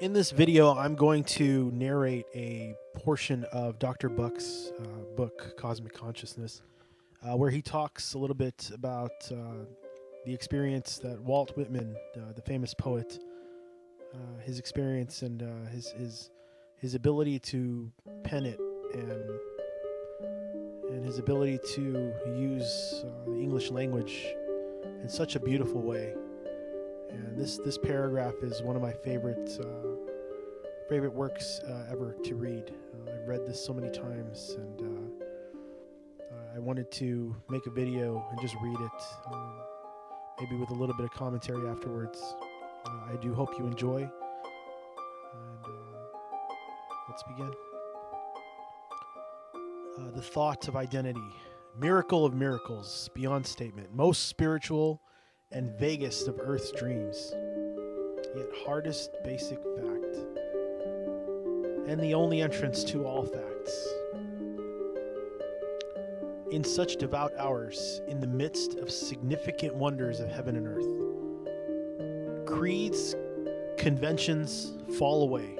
In this video, I'm going to narrate a portion of Dr. Buck's book, Cosmic Consciousness, where he talks a little bit about the experience that Walt Whitman, the famous poet, his experience and his ability to pen it and his ability to use the English language in such a beautiful way. And this paragraph is one of my favorite works ever to read. I've read this so many times, and I wanted to make a video and just read it, maybe with a little bit of commentary afterwards. I do hope you enjoy, and let's begin. The thought of identity, miracle of miracles, beyond statement, most spiritual and vaguest of Earth's dreams, yet hardest basic fact, and the only entrance to all facts. In such devout hours, in the midst of significant wonders of heaven and earth, creeds, conventions fall away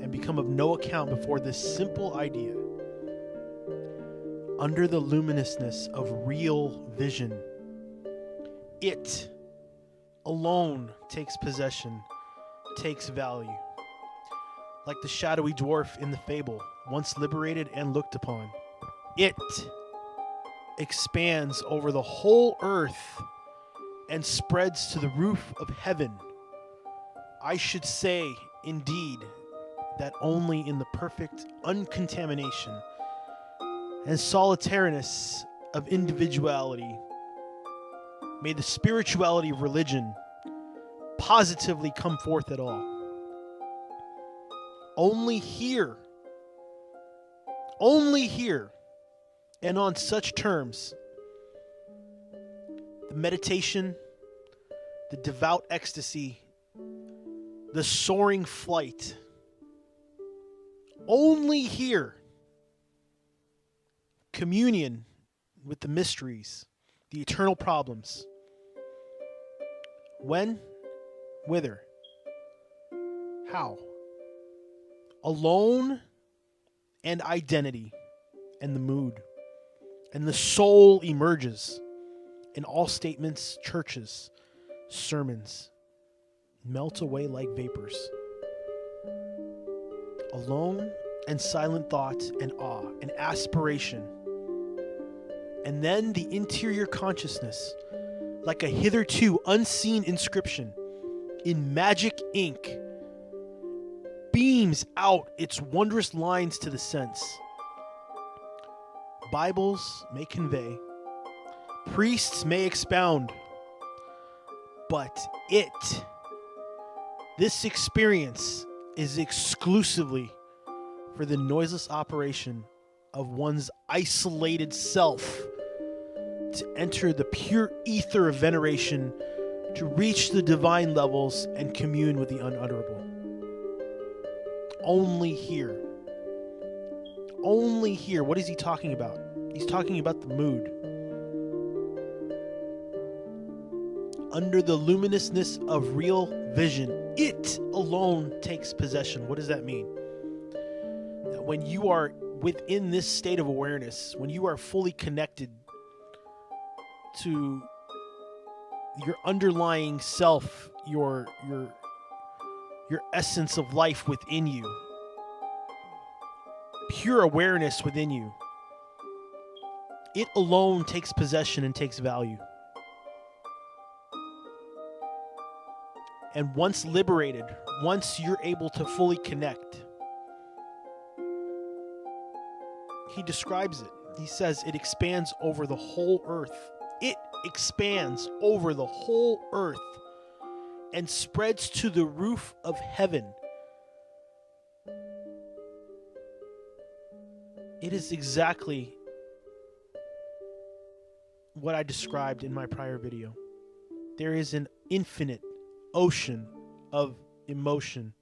and become of no account before this simple idea. Under the luminousness of real vision, it alone takes possession, takes value. Like the shadowy dwarf in the fable, once liberated and looked upon, it expands over the whole earth and spreads to the roof of heaven. I should say, indeed, that only in the perfect uncontamination and solitariness of individuality may the spirituality of religion positively come forth at all. Only here, and on such terms, the meditation, the devout ecstasy, the soaring flight, only here, communion with the mysteries, the eternal problems. When? Whither? How? Alone and identity and the mood. And the soul emerges in all statements, churches, sermons, melt away like vapors. Alone and silent thought and awe and aspiration. And then the interior consciousness, like a hitherto unseen inscription in magic ink, beams out its wondrous lines to the sense. Bibles may convey, priests may expound, but this experience is exclusively for the noiseless operation of one's isolated self to enter the pure ether of veneration, to reach the divine levels and commune with the unutterable. Only here. Only here. What is he talking about? He's talking about the mood. Under the luminousness of real vision, it alone takes possession. What does that mean? That when you are within this state of awareness, when you are fully connected to your underlying self, your essence of life within you, pure awareness within you, it alone takes possession and takes value. And once liberated, once you're able to fully connect, he describes it. He says it expands over the whole earth. It expands over the whole earth and spreads to the roof of heaven. It is exactly what I described in my prior video. There is an infinite ocean of emotion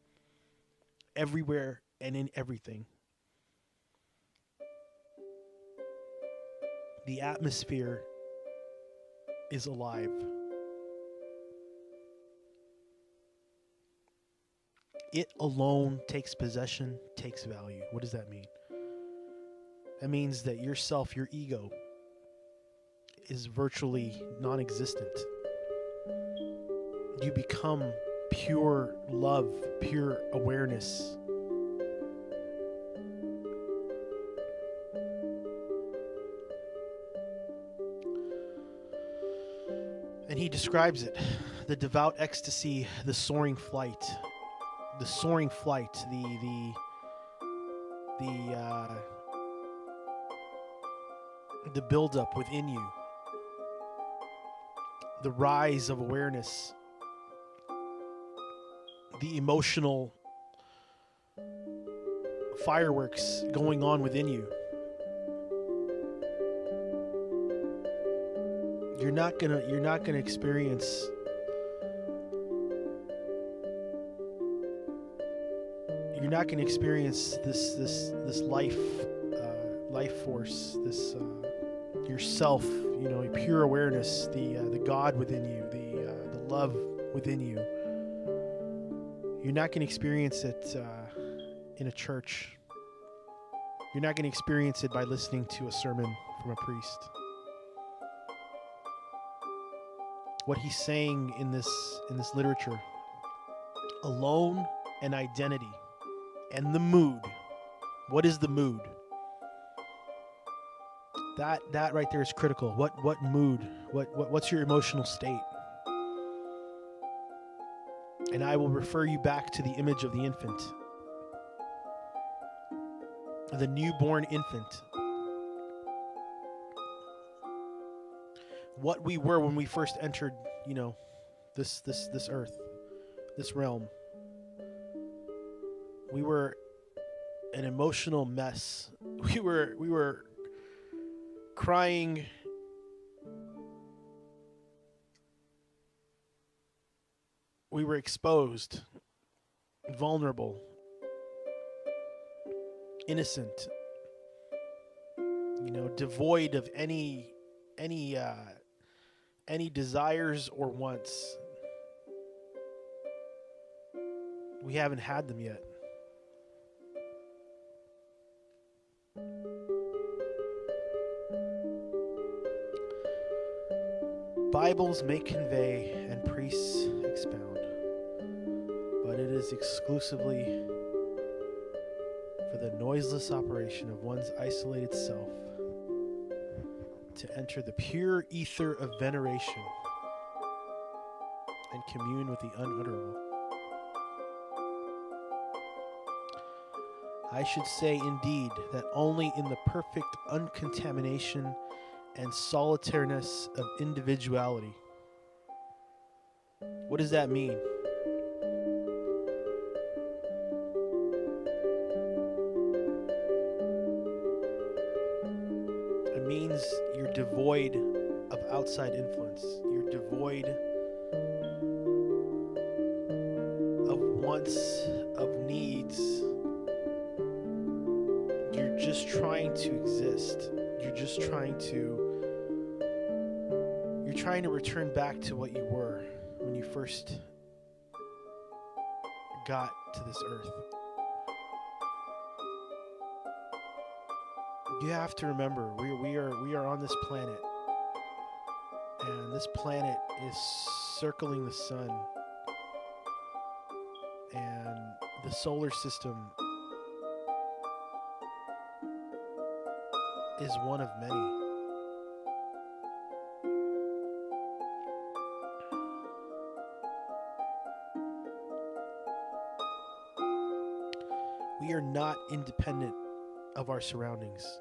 everywhere and in everything. The atmosphere is alive. it alone takes possession, takes value. What does that mean? That means that yourself, your ego, is virtually non-existent. You become pure love, pure awareness. And he describes it, the devout ecstasy, the soaring flight, the buildup within you, the rise of awareness, the emotional fireworks going on within you. You're not gonna experience this life force, this yourself, your pure awareness, the God within you, the love within you. You're not going to experience it in a church. You're not going to experience it by listening to a sermon from a priest. What he's saying in this literature, alone and identity and the mood. What is the mood? That right there is critical. What mood? What's your emotional state? And I will refer you back to the image of the infant, the newborn infant. What we were when we first entered, this earth, this realm. We were an emotional mess. We were crying. We were exposed, vulnerable, innocent, devoid of any desires or wants. We haven't had them yet. Bibles may convey and priests expound, but it is exclusively for the noiseless operation of one's isolated self to enter the pure ether of veneration and commune with the unutterable. I should say indeed that only in the perfect uncontamination and solitariness of individuality. What does that mean? It means you're devoid of outside influence. You're devoid of wants, of needs. You're just trying to exist. You're just trying to return back to what you were when you first got to this earth. You have to remember, we are on this planet, and this planet is circling the sun, and the solar system is one of many. We are not independent of our surroundings.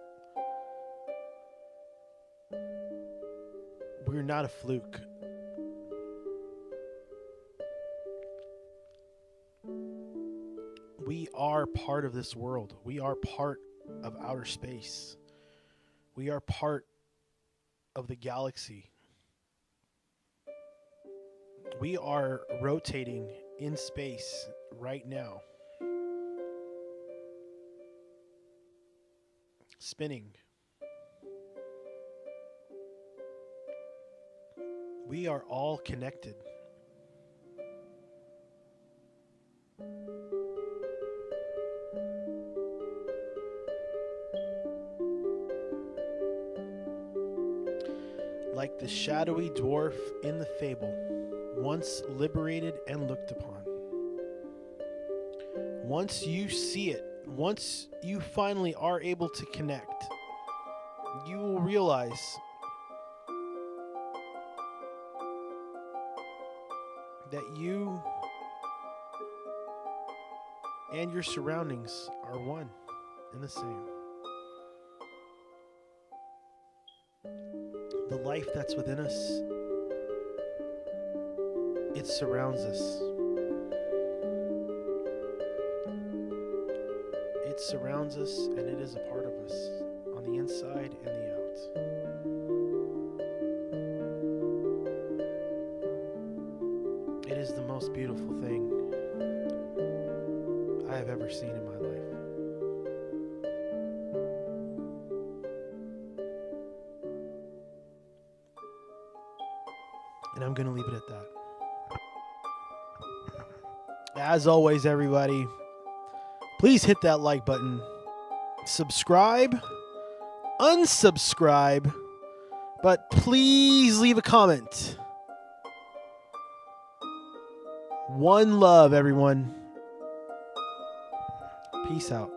We're not a fluke. We are part of this world. We are part of outer space. We are part of the galaxy. We are rotating in space right now. Spinning. We are all connected. like the shadowy dwarf in the fable, once liberated and looked upon. Once you see it, once you finally are able to connect, you will realize that you and your surroundings are one and the same. The life that's within us, it surrounds us. It surrounds us and it is a part of us, on the inside and the out. It is the most beautiful thing I have ever seen in my life. And I'm going to leave it at that. As always, everybody, please hit that like button. Subscribe, unsubscribe, but please leave a comment. One love, everyone. Peace out.